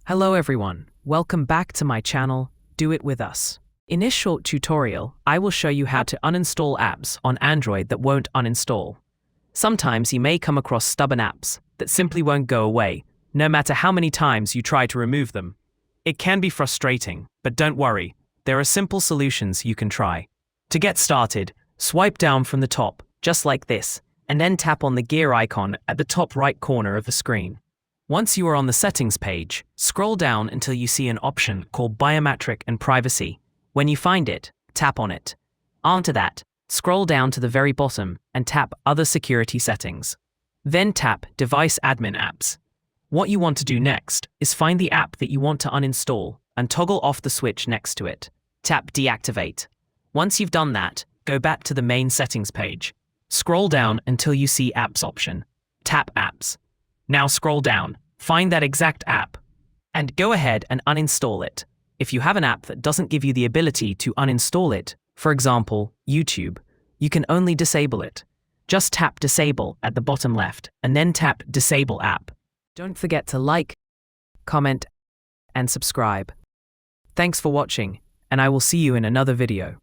Hello everyone, welcome back to my channel, Do It With Us. In this short tutorial, I will show you how to uninstall apps on Android that won't uninstall. Sometimes you may come across stubborn apps that simply won't go away, no matter how many times you try to remove them. It can be frustrating, but don't worry, there are simple solutions you can try. To get started, swipe down from the top, just like this, and then tap on the gear icon at the top right corner of the screen. Once you are on the settings page, scroll down until you see an option called Biometric and Privacy. When you find it, tap on it. After that, scroll down to the very bottom and tap Other Security Settings. Then tap Device Admin Apps. What you want to do next is find the app that you want to uninstall and toggle off the switch next to it. Tap Deactivate. Once you've done that, go back to the main settings page. Scroll down until you see Apps option. Tap Apps. Now scroll down, find that exact app, and go ahead and uninstall it. If you have an app that doesn't give you the ability to uninstall it, for example, YouTube, you can only disable it. Just tap Disable at the bottom left, and then tap Disable App. Don't forget to like, comment, and subscribe. Thanks for watching, and I will see you in another video.